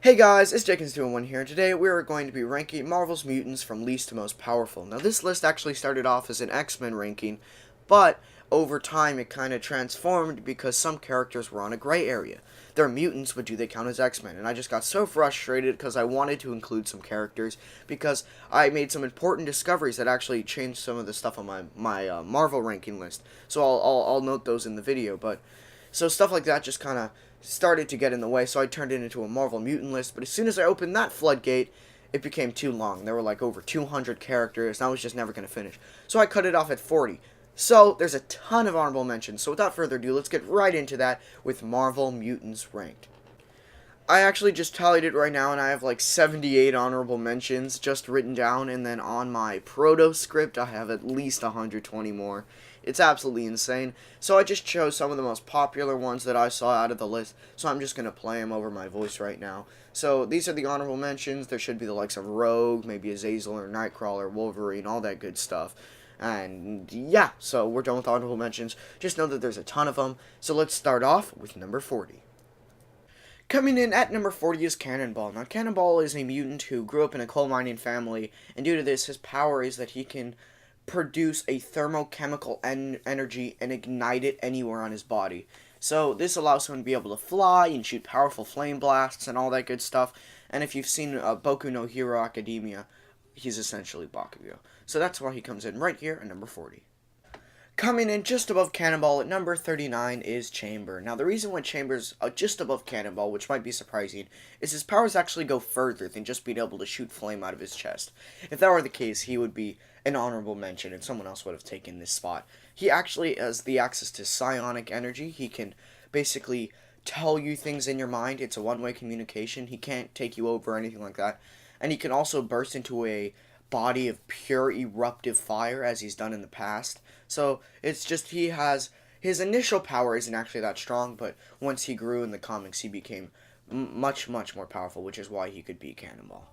Hey guys, it's Jenkins201 here, and today we are going to be ranking Marvel's mutants from least to most powerful. Now this list actually started off as an X-Men ranking, but over time it kind of transformed because some characters were on a gray area. They're mutants, but do they count as X-Men? And I just got so frustrated because I wanted to include some characters because I made some important discoveries that actually changed some of the stuff on my Marvel ranking list. So I'll note those in the video, but so stuff like that just kind of started to get in the way, so I turned it into a Marvel mutant list. But as soon as I opened that floodgate, it became too long. There were like over 200 characters, and I was just never going to finish. So I cut it off at 40. So there's a ton of honorable mentions. So without further ado, let's get right into that with Marvel mutants ranked. I actually just tallied it right now, and I have like 78 honorable mentions just written down, and then on my proto script I have at least 120 more. It's absolutely insane. So I just chose some of the most popular ones that I saw out of the list, so I'm just going to play them over my voice right now. So these are the honorable mentions. There should be the likes of Rogue, maybe Azazel or Nightcrawler, Wolverine, all that good stuff. And yeah, so we're done with honorable mentions. Just know that there's a ton of them. So let's start off with number 40. Coming in at number 40 is Cannonball. Now, Cannonball is a mutant who grew up in a coal mining family, and due to this, his power is that he can produce a thermochemical energy and ignite it anywhere on his body. So this allows him to be able to fly and shoot powerful flame blasts and all that good stuff. And if you've seen Boku no Hero Academia, he's essentially Bakugo. So that's why he comes in right here at number 40. Coming in just above Cannonball at number 39 is Chamber. Now, the reason why Chamber's just above Cannonball, which might be surprising, is his powers actually go further than just being able to shoot flame out of his chest. If that were the case, he would be an honorable mention, and someone else would have taken this spot. He actually has the access to psionic energy. He can basically tell you things in your mind. It's a one-way communication. He can't take you over or anything like that. And he can also burst into a body of pure eruptive fire, as he's done in the past. So it's just he has his initial power isn't actually that strong, but once he grew in the comics, he became much more powerful, which is why he could beat Cannonball.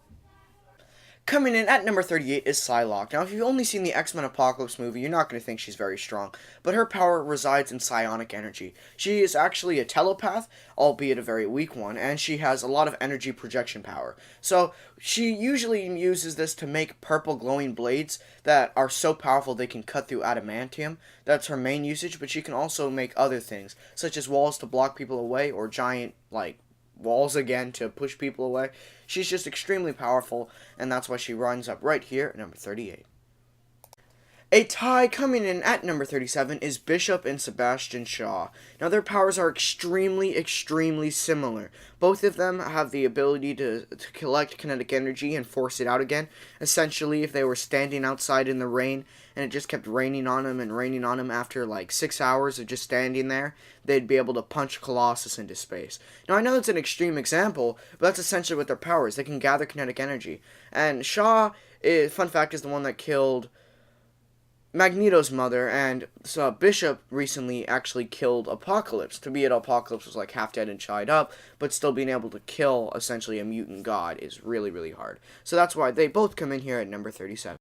Coming in at number 38 is Psylocke. Now, if you've only seen the X-Men Apocalypse movie, you're not going to think she's very strong, but her power resides in psionic energy. She is actually a telepath, albeit a very weak one, and she has a lot of energy projection power. So, she usually uses this to make purple glowing blades that are so powerful they can cut through adamantium. That's her main usage, but she can also make other things, such as walls to block people away, or giant, walls again to push people away. She's just extremely powerful, and that's why she runs up right here at number 38. A tie coming in at number 37 is Bishop and Sebastian Shaw. Now, their powers are extremely similar. Both of them have the ability to collect kinetic energy and force it out again. Essentially, if they were standing outside in the rain and it just kept raining on them after like 6 hours of just standing there, they'd be able to punch Colossus into space. Now, I know that's an extreme example, but that's essentially what their power is. They can gather kinetic energy. And Shaw, fun fact, is the one that killed Magneto's mother, and so Bishop recently actually killed Apocalypse. To be it, Apocalypse was like half dead and tied up, but still being able to kill essentially a mutant god is really hard. So that's why they both come in here at number 37.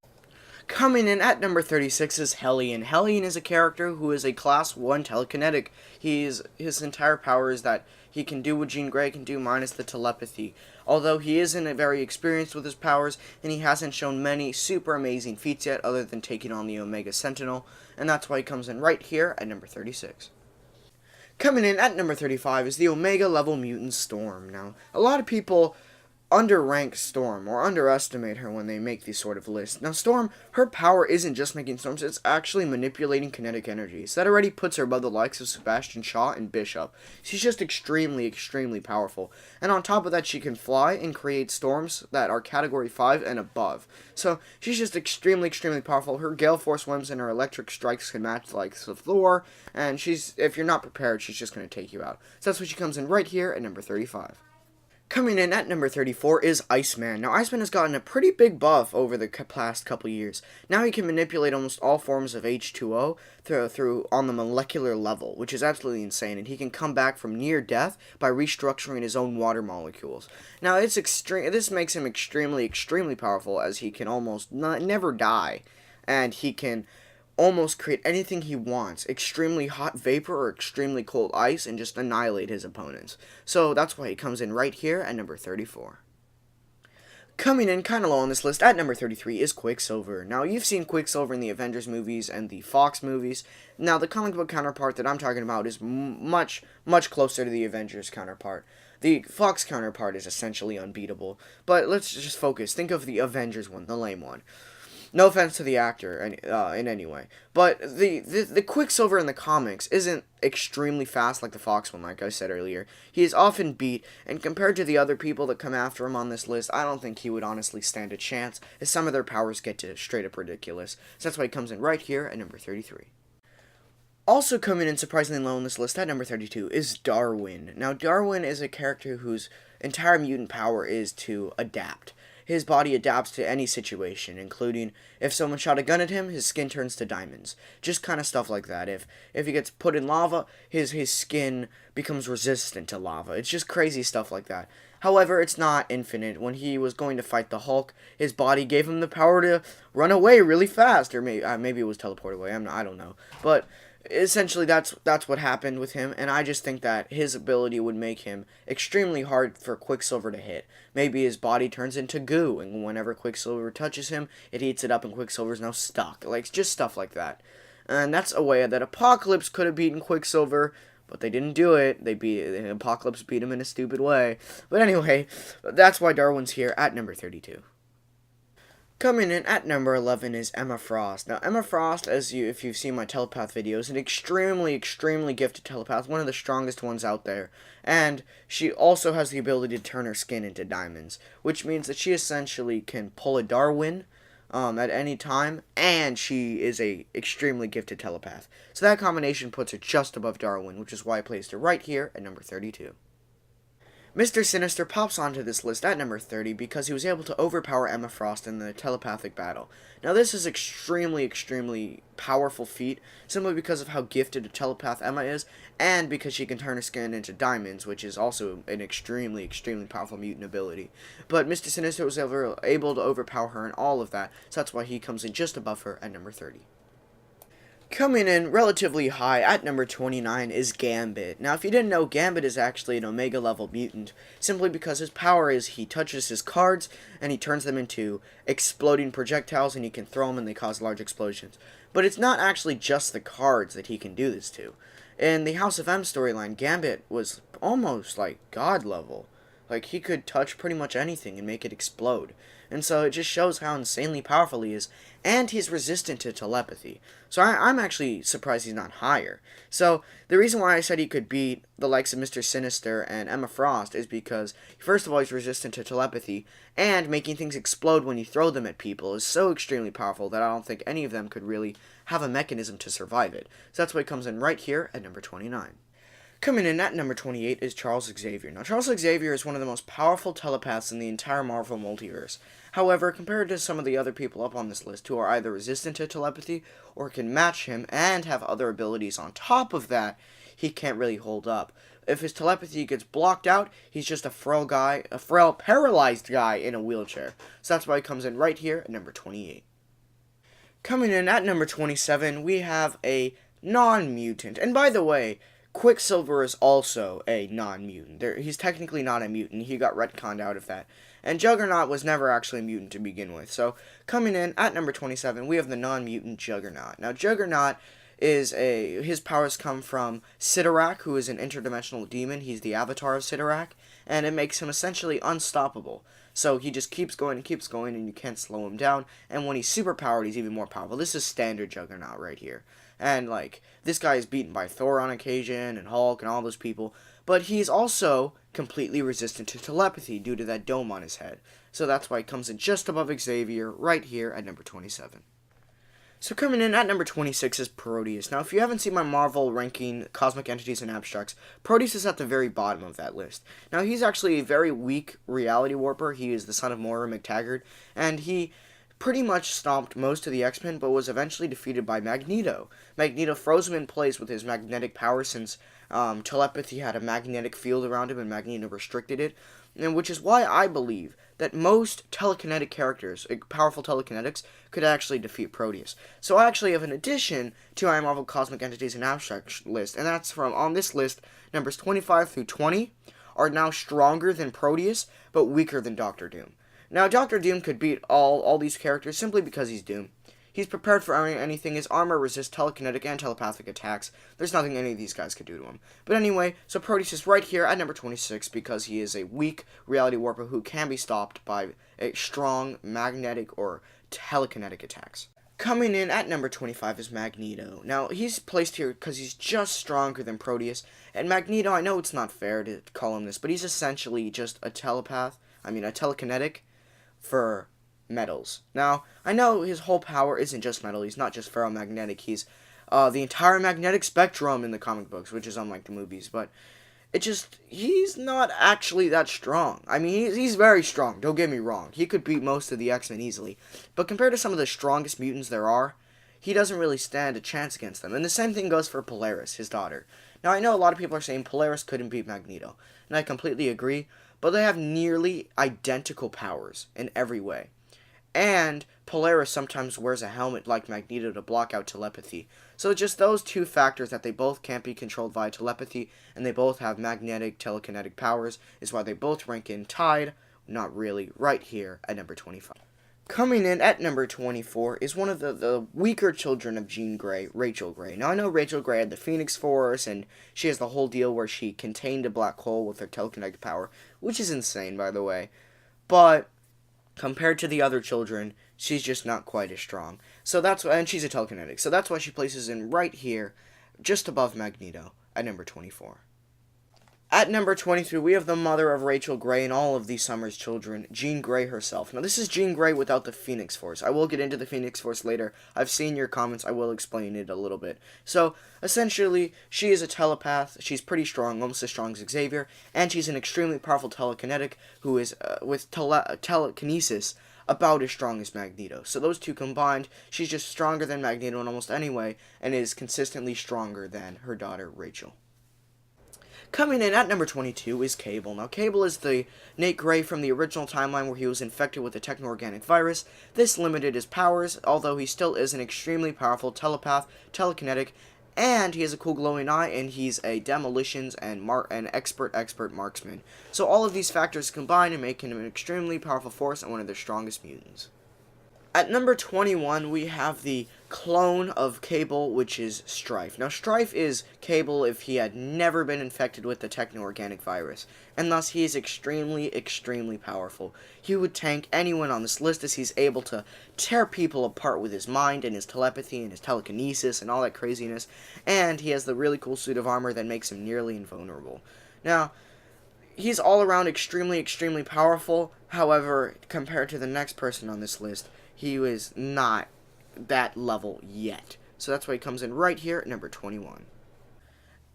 Coming in at number 36 is Hellion. Hellion is a character who is a class 1 telekinetic. His entire power is that he can do what Jean Grey can do minus the telepathy. Although he isn't very experienced with his powers, and he hasn't shown many super amazing feats yet other than taking on the Omega Sentinel, and that's why he comes in right here at number 36. Coming in at number 35 is the Omega level mutant Storm. Now, a lot of people underrank Storm or underestimate her when they make these sort of lists. Now, Storm, her power isn't just making storms, it's actually manipulating kinetic energy. So that already puts her above the likes of Sebastian Shaw and Bishop. She's just extremely powerful. And on top of that, she can fly and create storms that are category 5 and above. So she's just extremely powerful. Her Gale Force winds and her electric strikes can match the likes of Thor, and if you're not prepared, she's just going to take you out. So that's why she comes in right here at number 35. Coming in at number 34 is Iceman. Now, Iceman has gotten a pretty big buff over the past couple years. Now he can manipulate almost all forms of H2O through on the molecular level, which is absolutely insane, and he can come back from near death by restructuring his own water molecules. Now, this makes him extremely powerful, as he can almost never die, and he can almost create anything he wants, extremely hot vapor or extremely cold ice, and just annihilate his opponents. So that's why he comes in right here at number 34. Coming in kind of low on this list at number 33 is Quicksilver. Now, you've seen Quicksilver in the Avengers movies and the Fox movies. Now, the comic book counterpart that I'm talking about is much closer to the Avengers counterpart. The Fox counterpart is essentially unbeatable. But let's just focus. Think of the Avengers one, the lame one. No offense to the actor in any way. But the Quicksilver in the comics isn't extremely fast like the Fox one, like I said earlier. He is often beat, and compared to the other people that come after him on this list, I don't think he would honestly stand a chance, as some of their powers get to straight up ridiculous. So that's why he comes in right here at number 33. Also coming in surprisingly low on this list at number 32 is Darwin. Now, Darwin is a character whose entire mutant power is to adapt. His body adapts to any situation, including if someone shot a gun at him, his skin turns to diamonds. Just kind of stuff like that. If he gets put in lava, his skin becomes resistant to lava. It's just crazy stuff like that. However, it's not infinite. When he was going to fight the Hulk, his body gave him the power to run away really fast, or maybe it was teleport away. I don't know, but essentially that's what happened with him, and I just think that his ability would make him extremely hard for Quicksilver to hit. Maybe his body turns into goo, and whenever Quicksilver touches him, it heats it up and Quicksilver's now stuck. Like, just stuff like that. And that's a way that Apocalypse could have beaten Quicksilver, but they didn't do it. Apocalypse beat him in a stupid way. But anyway, that's why Darwin's here at number 32. Coming in at number 11 is Emma Frost. Now, Emma Frost, if you've seen my telepath videos, an extremely gifted telepath, one of the strongest ones out there. And she also has the ability to turn her skin into diamonds, which means that she essentially can pull a Darwin at any time, and she is a extremely gifted telepath. So that combination puts her just above Darwin, which is why I placed her right here at number 32. Mr. Sinister pops onto this list at number 30 because he was able to overpower Emma Frost in the telepathic battle. Now, this is extremely powerful feat, simply because of how gifted a telepath Emma is, and because she can turn her skin into diamonds, which is also an extremely powerful mutant ability. But Mr. Sinister was able to overpower her in all of that, so that's why he comes in just above her at number 30. Coming in relatively high at number 29 is Gambit. Now, if you didn't know, Gambit is actually an Omega level mutant, simply because his power is he touches his cards and he turns them into exploding projectiles, and he can throw them and they cause large explosions. But it's not actually just the cards that he can do this to. In the House of M storyline, Gambit was almost like god level. Like, he could touch pretty much anything and make it explode. And so it just shows how insanely powerful he is, and he's resistant to telepathy. So I'm actually surprised he's not higher. So the reason why I said he could beat the likes of Mr. Sinister and Emma Frost is because, first of all, he's resistant to telepathy, and making things explode when you throw them at people is so extremely powerful that I don't think any of them could really have a mechanism to survive it. So that's why it comes in right here at number 29. Coming in at number 28 is Charles Xavier. Now, Charles Xavier is one of the most powerful telepaths in the entire Marvel multiverse. However, compared to some of the other people up on this list who are either resistant to telepathy or can match him and have other abilities on top of that, he can't really hold up. If his telepathy gets blocked out, he's just a frail paralyzed guy in a wheelchair. So that's why he comes in right here at number 28. Coming in at number 27, we have a non-mutant. And by the way, Quicksilver is also a non-mutant. He's technically not a mutant. He got retconned out of that. And Juggernaut was never actually a mutant to begin with. So, coming in at number 27, we have the non-mutant Juggernaut. Now, Juggernaut his powers come from Sidorak, who is an interdimensional demon. He's the avatar of Sidorak, and it makes him essentially unstoppable. So he just keeps going, and you can't slow him down. And when he's superpowered, he's even more powerful. This is standard Juggernaut right here. And, this guy is beaten by Thor on occasion, and Hulk, and all those people. But he's also completely resistant to telepathy due to that dome on his head. So that's why he comes in just above Xavier, right here at number 27. So coming in at number 26 is Proteus. Now, if you haven't seen my Marvel ranking Cosmic Entities and Abstracts, Proteus is at the very bottom of that list. Now, he's actually a very weak reality warper. He is the son of Moira McTaggart, and he pretty much stomped most of the X-Men, but was eventually defeated by Magneto. Magneto froze him in place with his magnetic power, since telepathy had a magnetic field around him and Magneto restricted it. and which is why I believe that most telekinetic characters, powerful telekinetics, could actually defeat Proteus. So I actually have an addition to our Marvel Cosmic Entities and Abstract list, and that's from, on this list, numbers 25 through 20 are now stronger than Proteus, but weaker than Doctor Doom. Now, Doctor Doom could beat all these characters simply because he's Doom. He's prepared for anything. His armor resists telekinetic and telepathic attacks. There's nothing any of these guys could do to him. But anyway, so Proteus is right here at number 26 because he is a weak reality warper who can be stopped by a strong magnetic or telekinetic attacks. Coming in at number 25 is Magneto. Now, he's placed here because he's just stronger than Proteus. And Magneto, I know it's not fair to call him this, but he's essentially just a telekinetic for metals. Now, I know his whole power isn't just metal. He's not just ferromagnetic. He's the entire magnetic spectrum in the comic books, which is unlike the movies. But he's not actually that strong. I mean, he's very strong. Don't get me wrong. He could beat most of the X-Men easily. But compared to some of the strongest mutants there are, he doesn't really stand a chance against them. And the same thing goes for Polaris, his daughter. Now, I know a lot of people are saying Polaris couldn't beat Magneto. And I completely agree. But they have nearly identical powers in every way. And Polaris sometimes wears a helmet like Magneto to block out telepathy. So just those two factors, that they both can't be controlled via telepathy, and they both have magnetic telekinetic powers, is why they both rank in tied, not really, right here at number 25. Coming in at number 24 is one of the weaker children of Jean Grey, Rachel Grey. Now, I know Rachel Grey had the Phoenix Force, and she has the whole deal where she contained a black hole with her telekinetic power, which is insane, by the way. But compared to the other children, she's just not quite as strong. So that's why, and she's a telekinetic. So that's why she places in right here, just above Magneto, at number 24. At number 23, we have the mother of Rachel Grey and all of the Summers children, Jean Grey herself. Now, this is Jean Grey without the Phoenix Force. I will get into the Phoenix Force later. I've seen your comments. I will explain it a little bit. So, essentially, she is a telepath. She's pretty strong, almost as strong as Xavier. And she's an extremely powerful telekinetic who is, with telekinesis, about as strong as Magneto. So those two combined, she's just stronger than Magneto in almost any way, and is consistently stronger than her daughter, Rachel. Coming in at number 22 is Cable. Now, Cable is the Nate Gray from the original timeline where he was infected with a techno-organic virus. This limited his powers, although he still is an extremely powerful telepath, telekinetic, and he has a cool glowing eye, and he's a demolitions and an expert marksman. So all of these factors combine and make him an extremely powerful force and one of the strongest mutants. At number 21, we have the clone of Cable, which is Strife. Now, Strife is Cable if he had never been infected with the techno-organic virus, and thus he is extremely powerful. He would tank anyone on this list as he's able to tear people apart with his mind and his telepathy and his telekinesis and all that craziness, and he has the really cool suit of armor that makes him nearly invulnerable. Now, he's all around extremely powerful. However, compared to the next person on this list, he was not that level yet. So that's why he comes in right here at number 21.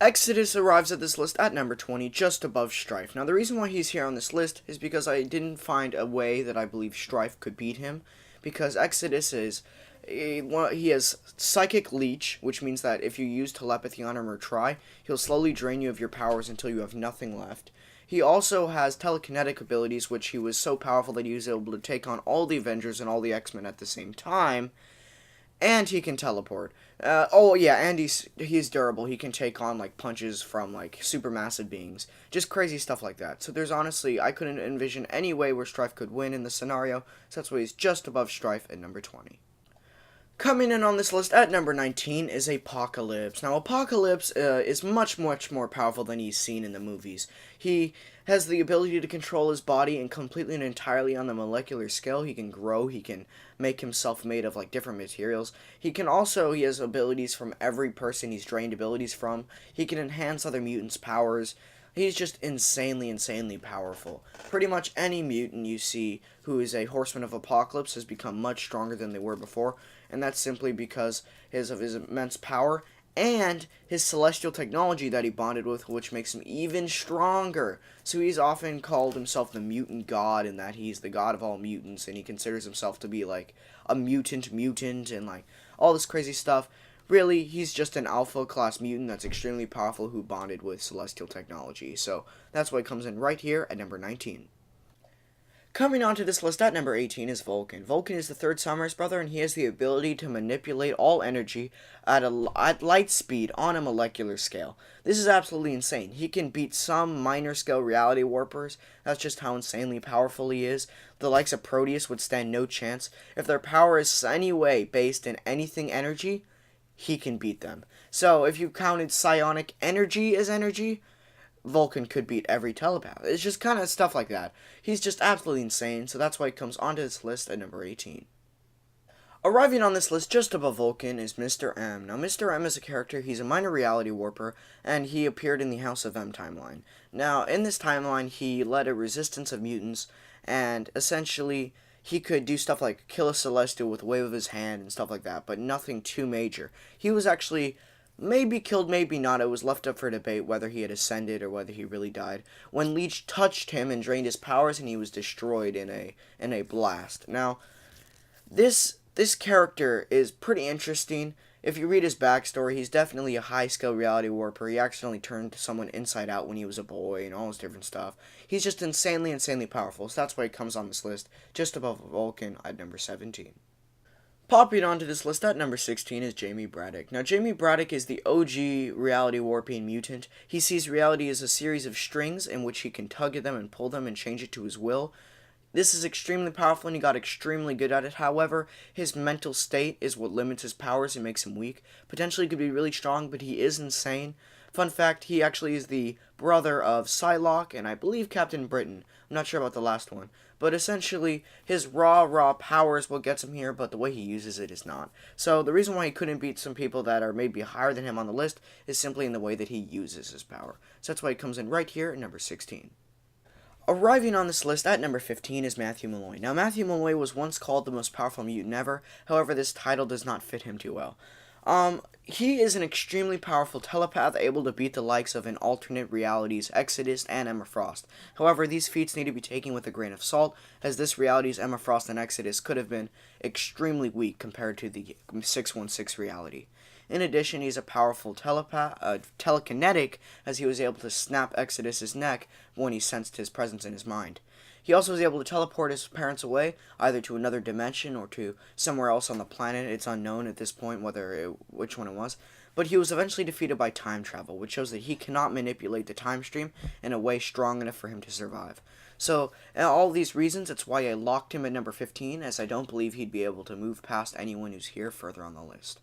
Exodus arrives at this list at number 20, just above Strife. Now, the reason why he's here on this list is because I didn't find a way that I believe Strife could beat him. Because Exodus is, he has Psychic Leech, which means that if you use telepathy on him or try, he'll slowly drain you of your powers until you have nothing left. He also has telekinetic abilities, which he was so powerful that he was able to take on all the Avengers and all the X-Men at the same time. And he can teleport. And he's durable. He can take on, punches from, supermassive beings. Just crazy stuff like that. So there's honestly, I couldn't envision any way where Strife could win in this scenario. So that's why he's just above Strife at number 20. Coming in on this list at number 19 is Apocalypse. Now, Apocalypse is much more powerful than he's seen in the movies. He has the ability to control his body and completely and entirely on the molecular scale. He can grow, he can make himself made of, different materials. He has abilities from every person he's drained abilities from. He can enhance other mutants' powers. He's just insanely powerful. Pretty much any mutant you see who is a Horseman of Apocalypse has become much stronger than they were before, and that's simply because of his immense power and his celestial technology that he bonded with, which makes him even stronger. So he's often called himself the mutant god, in that he's the god of all mutants, and he considers himself to be a mutant and all this crazy stuff, really, he's just an alpha class mutant that's extremely powerful who bonded with celestial technology. So that's why it comes in right here at number 19. Coming onto this list at number 18 is Vulcan. Vulcan is the third Summer's brother, and he has the ability to manipulate all energy at light speed on a molecular scale. This is absolutely insane. He can beat some minor scale reality warpers. That's just how insanely powerful he is. The likes of Proteus would stand no chance. If their power is any way based in anything energy, he can beat them. So if you counted psionic energy as energy, Vulcan could beat every telepath. It's just kind of stuff like that. He's just absolutely insane, so that's why he comes onto this list at number 18. Arriving on this list just above Vulcan is Mr. M. Now, Mr. M is a character, he's a minor reality warper, and he appeared in the House of M timeline. Now, in this timeline, he led a resistance of mutants, and essentially, he could do stuff like kill a Celestial with a wave of his hand and stuff like that, but nothing too major. He was actually maybe killed, maybe not. It was left up for debate whether he had ascended or whether he really died. When Leech touched him and drained his powers, and he was destroyed in a blast. Now, this character is pretty interesting. If you read his backstory, he's definitely a high-skill reality warper. He accidentally turned someone inside out when he was a boy and all this different stuff. He's just insanely, insanely powerful, so that's why he comes on this list, just above Vulcan at number 17. Popping onto this list at number 16 is Jamie Braddock. Now, Jamie Braddock is the OG reality warping mutant. He sees reality as a series of strings in which he can tug at them and pull them and change it to his will. This is extremely powerful and he got extremely good at it. However, his mental state is what limits his powers and makes him weak. Potentially could be really strong, but he is insane. Fun fact, he actually is the brother of Psylocke and I believe Captain Britain. I'm not sure about the last one. But essentially, his raw power is what gets him here, but the way he uses it is not. So the reason why he couldn't beat some people that are maybe higher than him on the list is simply in the way that he uses his power. So that's why he comes in right here at number 16. Arriving on this list at number 15 is Matthew Malloy. Now, Matthew Malloy was once called the most powerful mutant ever. However, this title does not fit him too well. He is an extremely powerful telepath able to beat the likes of an alternate reality's Exodus and Emma Frost. However, these feats need to be taken with a grain of salt, as this reality's Emma Frost and Exodus could have been extremely weak compared to the 616 reality. In addition, he's a powerful telekinetic, as he was able to snap Exodus's neck when he sensed his presence in his mind. He also was able to teleport his parents away, either to another dimension or to somewhere else on the planet. It's unknown at this point which one it was. But he was eventually defeated by time travel, which shows that he cannot manipulate the time stream in a way strong enough for him to survive. So, all these reasons, it's why I locked him at number 15, as I don't believe he'd be able to move past anyone who's here further on the list.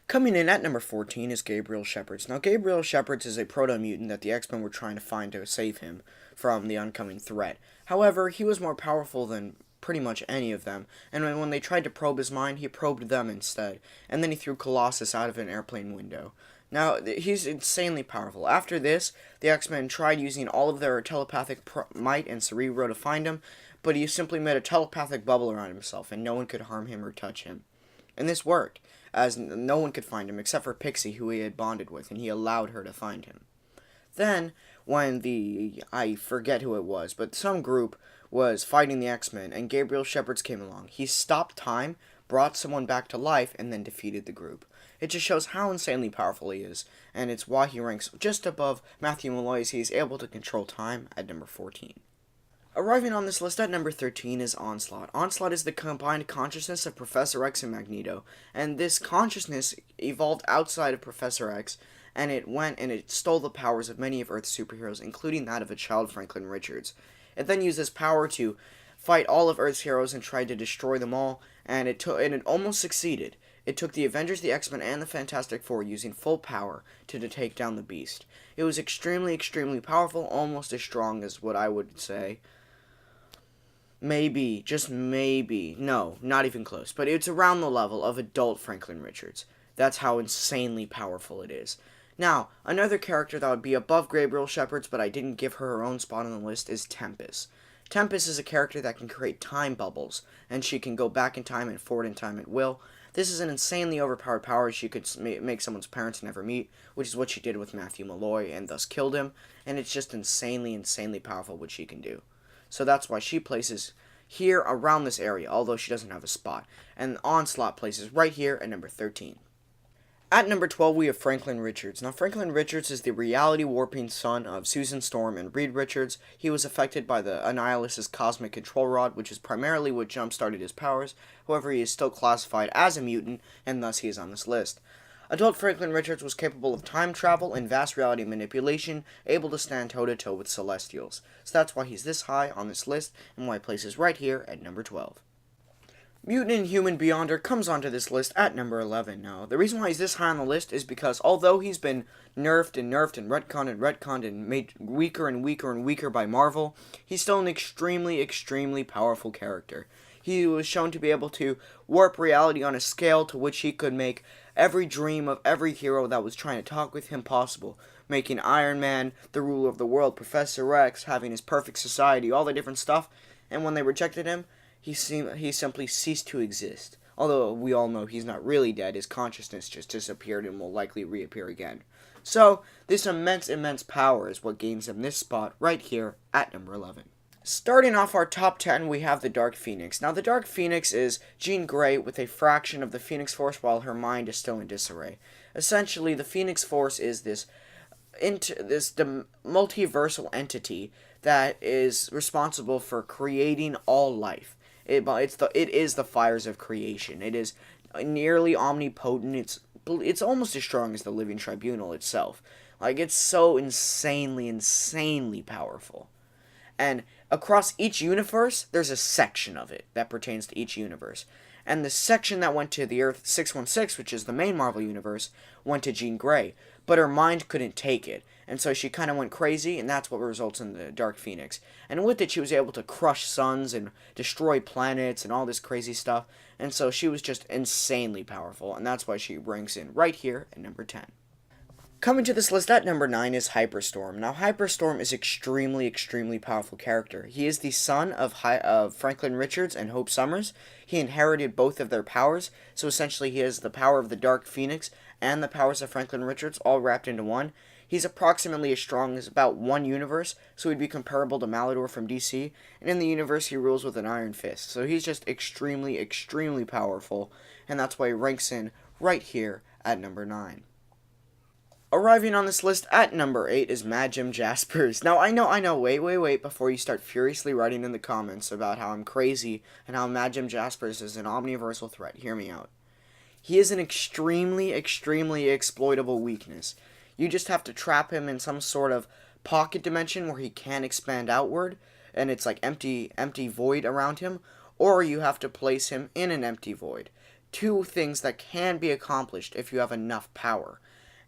Coming in at number 14 is Gabriel Shepherds. Now, Gabriel Shepherds is a proto-mutant that the X-Men were trying to find to save him from the oncoming threat. However, he was more powerful than pretty much any of them, and when they tried to probe his mind, he probed them instead, and then he threw Colossus out of an airplane window. Now, he's insanely powerful. After this, the X-Men tried using all of their telepathic might and Cerebro to find him, but he simply made a telepathic bubble around himself, and no one could harm him or touch him. And this worked, as no one could find him except for Pixie, who he had bonded with, and he allowed her to find him. Then, when I forget who it was, but some group was fighting the X-Men, and Gabriel Shepherds came along. He stopped time, brought someone back to life, and then defeated the group. It just shows how insanely powerful he is, and it's why he ranks just above Matthew Malloy, as he's able to control time at number 14. Arriving on this list at number 13 is Onslaught. Onslaught is the combined consciousness of Professor X and Magneto, and this consciousness evolved outside of Professor X, and it went and it stole the powers of many of Earth's superheroes, including that of a child Franklin Richards. It then used this power to fight all of Earth's heroes and tried to destroy them all, and it almost succeeded. It took the Avengers, the X-Men, and the Fantastic Four using full power to take down the Beast. It was extremely, extremely powerful, almost as strong as what I would say. Maybe, just maybe, no, not even close, but it's around the level of adult Franklin Richards. That's how insanely powerful it is. Now, another character that would be above Gabriel Shepherds, but I didn't give her own spot on the list, is Tempest. Tempest is a character that can create time bubbles, and she can go back in time and forward in time at will. This is an insanely overpowered power. She could make someone's parents never meet, which is what she did with Matthew Malloy, and thus killed him, and it's just insanely, insanely powerful what she can do. So that's why she places here around this area, although she doesn't have a spot. And Onslaught places right here at number 13. At number 12, we have Franklin Richards. Now, Franklin Richards is the reality warping son of Susan Storm and Reed Richards. He was affected by the Annihilus' cosmic control rod, which is primarily what jump-started his powers. However, he is still classified as a mutant, and thus he is on this list. Adult Franklin Richards was capable of time travel and vast reality manipulation, able to stand toe-to-toe with Celestials. So that's why he's this high on this list, and why he places right here at number 12. Mutant Inhuman Beyonder comes onto this list at number 11. Now, the reason why he's this high on the list is because although he's been nerfed and retconned and made weaker and weaker and weaker by Marvel, he's still an extremely powerful character. He was shown to be able to warp reality on a scale to which he could make every dream of every hero that was trying to talk with him possible, making Iron Man the ruler of the world, Professor X having his perfect society, all the different stuff, and when they rejected him, he simply ceased to exist. Although we all know he's not really dead, his consciousness just disappeared and will likely reappear again. So, this immense power is what gains him this spot right here at number 11. Starting off our top 10, we have the Dark Phoenix. Now, the Dark Phoenix is Jean Grey with a fraction of the Phoenix Force while her mind is still in disarray. Essentially, the Phoenix Force is this multiversal entity that is responsible for creating all life. It is the fires of creation. It is nearly omnipotent. It's almost as strong as the Living Tribunal itself. Like, it's so insanely powerful. And across each universe, there's a section of it that pertains to each universe. And the section that went to the Earth 616, which is the main Marvel universe, went to Jean Grey. But her mind couldn't take it. And so she kind of went crazy, and that's what results in the Dark Phoenix. And with it, she was able to crush suns and destroy planets and all this crazy stuff. And so she was just insanely powerful, and that's why she ranks in right here at number 10. Coming to this list at number 9 is Hyperstorm. Now, Hyperstorm is extremely powerful character. He is the son of Franklin Richards and Hope Summers. He inherited both of their powers, so essentially he has the power of the Dark Phoenix and the powers of Franklin Richards all wrapped into one. He's approximately as strong as about one universe, so he'd be comparable to Malador from DC, and in the universe he rules with an iron fist. So he's just extremely powerful, and that's why he ranks in right here at number 9. Arriving on this list at number 8 is Mad Jim Jaspers. Now, I know, wait, before you start furiously writing in the comments about how I'm crazy and how Mad Jim Jaspers is an omniversal threat. Hear me out. He is an extremely exploitable weakness. You just have to trap him in some sort of pocket dimension where he can't expand outward, and it's like empty void around him, or you have to place him in an empty void. Two things that can be accomplished if you have enough power.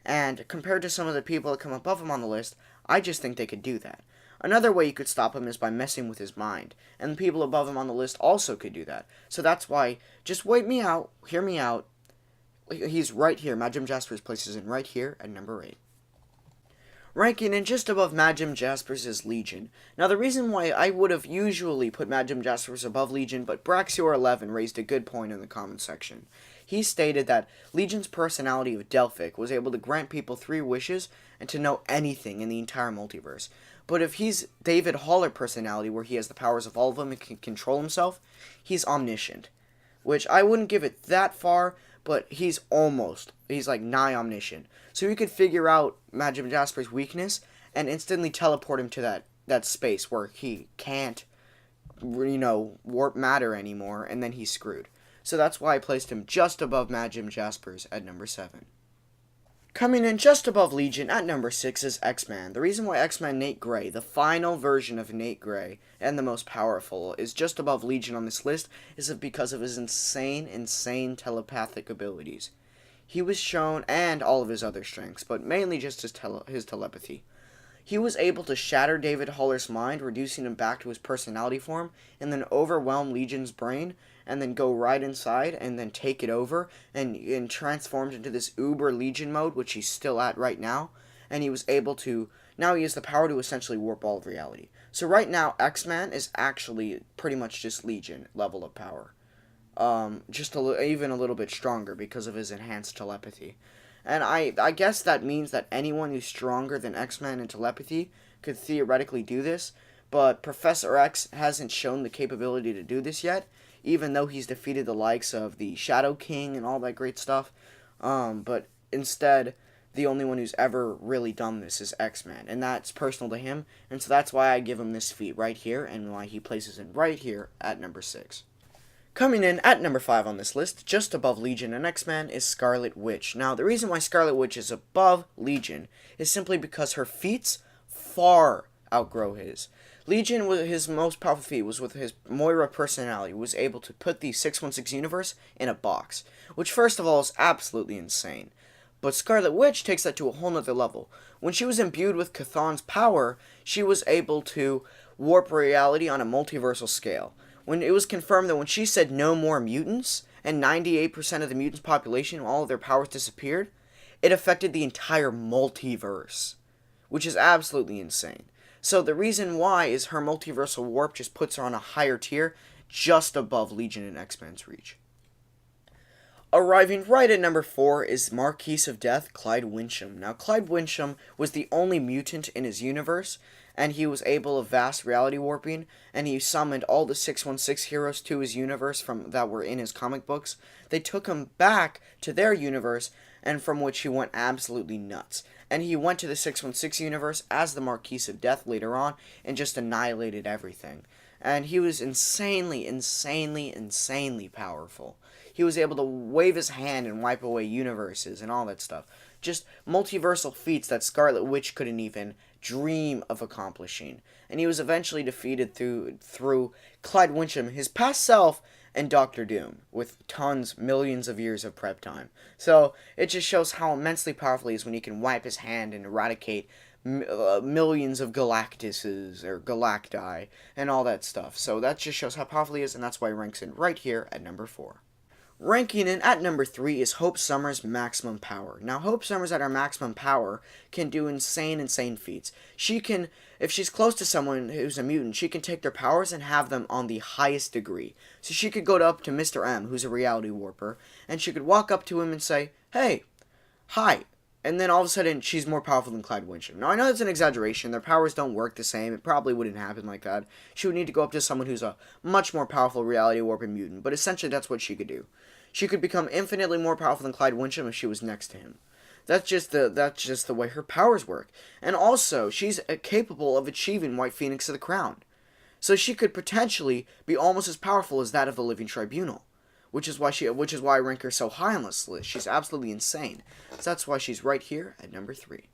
And compared to some of the people that come above him on the list, I just think they could do that. Another way you could stop him is by messing with his mind, and the people above him on the list also could do that. So that's why, just wait me out, hear me out. He's right here. Mad Jim Jaspers places in right here at number 8. Ranking in just above Mad Jim Jaspers is Legion. Now, the reason why I would have usually put Mad Jim Jaspers above Legion, but Braxior11 raised a good point in the comment section. He stated that Legion's personality of Delphic was able to grant people 3 wishes and to know anything in the entire multiverse. But if he's David Haller personality, where he has the powers of all of them and can control himself, he's omniscient. Which I wouldn't give it that far, but he's like nigh omniscient. So you could figure out Mad Jim Jasper's weakness and instantly teleport him to that space where he can't, warp matter anymore, and then he's screwed. So that's why I placed him just above Mad Jim Jaspers at number 7. Coming in just above Legion at number 6 is X-Man. The reason why X-Man Nate Grey, the final version of Nate Grey, and the most powerful, is just above Legion on this list is because of his insane telepathic abilities. He was shown, and all of his other strengths, but mainly just his telepathy. He was able to shatter David Haller's mind, reducing him back to his personality form, and then overwhelm Legion's brain, and then go right inside, and then take it over, and transformed into this Uber Legion mode, which he's still at right now, and he was able to, now he has the power to essentially warp all of reality. So right now, X-Man is actually pretty much just Legion level of power. Even a little bit stronger because of his enhanced telepathy. And I guess that means that anyone who's stronger than X-Men in telepathy could theoretically do this, but Professor X hasn't shown the capability to do this yet, even though he's defeated the likes of the Shadow King and all that great stuff. But instead, the only one who's ever really done this is X-Man, and that's personal to him, and so that's why I give him this feat right here, and why he places it right here at number 6. Coming in at number 5 on this list, just above Legion and X-Man, is Scarlet Witch. Now, the reason why Scarlet Witch is above Legion is simply because her feats far outgrow his. Legion, was his most powerful feat was with his Moira personality, was able to put the 616 universe in a box, which first of all is absolutely insane. But Scarlet Witch takes that to a whole nother level. When she was imbued with Chthon's power, she was able to warp reality on a multiversal scale. When it was confirmed that when she said no more mutants, and 98% of the mutants' population, all of their powers disappeared, it affected the entire multiverse, which is absolutely insane. So the reason why is her multiversal warp just puts her on a higher tier, just above Legion and X-Men's reach. Arriving right at number 4 is Marquise of Death, Clyde Wincham. Now, Clyde Wincham was the only mutant in his universe, and he was able of vast reality warping, and he summoned all the 616 heroes to his universe that were in his comic books. They took him back to their universe, and from which he went absolutely nuts. And he went to the 616 universe as the Marquise of Death later on, and just annihilated everything. And he was insanely powerful. He was able to wave his hand and wipe away universes and all that stuff. Just multiversal feats that Scarlet Witch couldn't even dream of accomplishing. And he was eventually defeated through Clyde Wincham, his past self, and Doctor Doom, with millions of years of prep time. So it just shows how immensely powerful he is when he can wipe his hand and eradicate millions of Galactuses or Galacti and all that stuff. So that just shows how powerful he is, and that's why he ranks in right here at number 4. Ranking in at number 3 is Hope Summers' Maximum Power. Now, Hope Summers at her maximum power can do insane feats. She can, if she's close to someone who's a mutant, she can take their powers and have them on the highest degree. So she could go up to Mr. M, who's a reality warper, and she could walk up to him and say, "Hey, hi." And then all of a sudden, she's more powerful than Clyde Wincham. Now, I know that's an exaggeration. Their powers don't work the same. It probably wouldn't happen like that. She would need to go up to someone who's a much more powerful reality warping mutant. But essentially, that's what she could do. She could become infinitely more powerful than Clyde Wincham if she was next to him. That's just the way her powers work. And also, she's capable of achieving White Phoenix of the Crown. So she could potentially be almost as powerful as that of the Living Tribunal. Which is why I rank her so high on this list. She's absolutely insane. So that's why she's right here at number 3.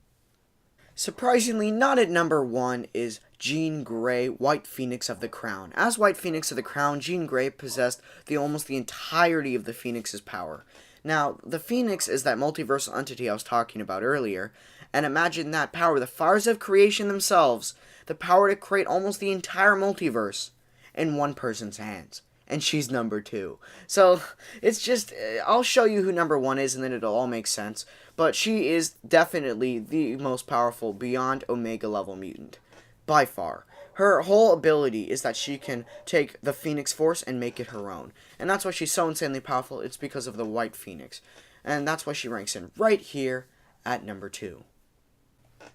Surprisingly, not at number 1 is Jean Grey, White Phoenix of the Crown. As White Phoenix of the Crown, Jean Grey possessed almost the entirety of the Phoenix's power. Now, the Phoenix is that multiversal entity I was talking about earlier, and imagine that power, the fires of creation themselves, the power to create almost the entire multiverse in one person's hands. And she's number 2. So, it's just, I'll show you who number 1 is, and then it'll all make sense. But she is definitely the most powerful beyond Omega level mutant. By far. Her whole ability is that she can take the Phoenix Force and make it her own. And that's why she's so insanely powerful. It's because of the White Phoenix. And that's why she ranks in right here at number 2.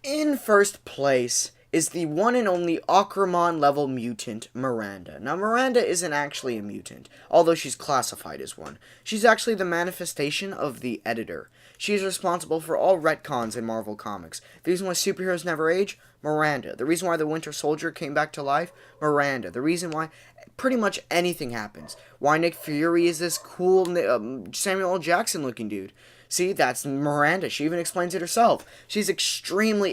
In first place is the one and only Aquaman level mutant, Miranda. Now, Miranda isn't actually a mutant, although she's classified as one. She's actually the manifestation of the Editor. She's responsible for all retcons in Marvel Comics. The reason why superheroes never age? Miranda. The reason why the Winter Soldier came back to life? Miranda. The reason why pretty much anything happens. Why Nick Fury is this cool Samuel L. Jackson looking dude. See, that's Miranda. She even explains it herself. She's extremely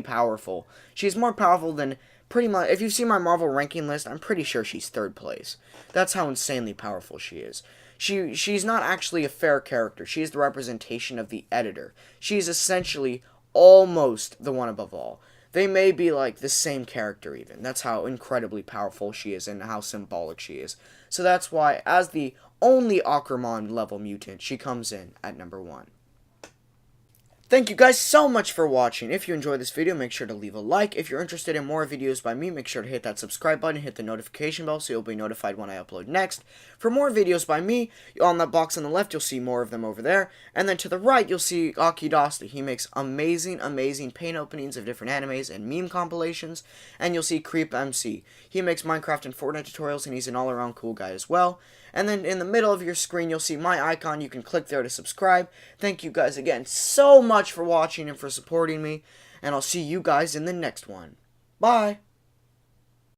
powerful. She's more powerful than pretty much... If you see my Marvel ranking list, I'm pretty sure she's 3rd place. That's how insanely powerful she is. She's not actually a fair character. She is the representation of the Editor. She's essentially almost the one above all. They may be like the same character even. That's how incredibly powerful she is and how symbolic she is. So that's why, as the only Aquaman level mutant, she comes in at number 1. Thank you guys so much for watching. If you enjoyed this video, make sure to leave a like. If you're interested in more videos by me, make sure to hit that subscribe button, hit the notification bell so you'll be notified when I upload next. For more videos by me, on that box on the left, you'll see more of them over there. And then to the right, you'll see Akidasta. He makes amazing paint openings of different animes and meme compilations. And you'll see CREEPA MC. He makes Minecraft and Fortnite tutorials, and he's an all-around cool guy as well. And then in the middle of your screen, you'll see my icon. You can click there to subscribe. Thank you guys again so much for watching and for supporting me. And I'll see you guys in the next one. Bye.